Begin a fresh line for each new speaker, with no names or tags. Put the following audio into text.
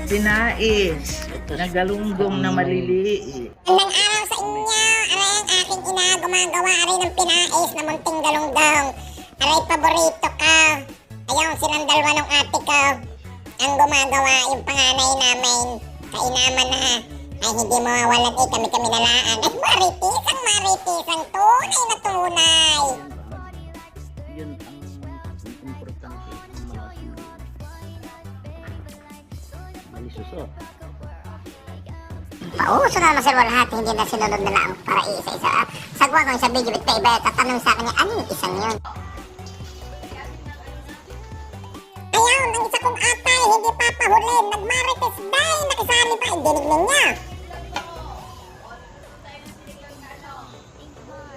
pinais na galunggong na maliliit.
Magandang araw sa inyo. Aray ang aking ina gumagawa aray ng pinais na munting galunggong. Aray paborito ka. Ayaw silang dalawa ng ate ko. Ang gumagawa yung panganay namin. Kainaman na. Ay hindi mawawalan kami na laan. Ay maritisang tunay na tunay.
Yun ang importante ng mga malisuso.
Pauso na sir lahat, hindi na sinunod na lang para isa-isa. Sagwa ko sa video bit iba, tatanong sa kanya, ano yung isang yun? Ayaw, ang isa kong atay, hindi papahulin, nagmarites dahil nakisali pa, dinig niya.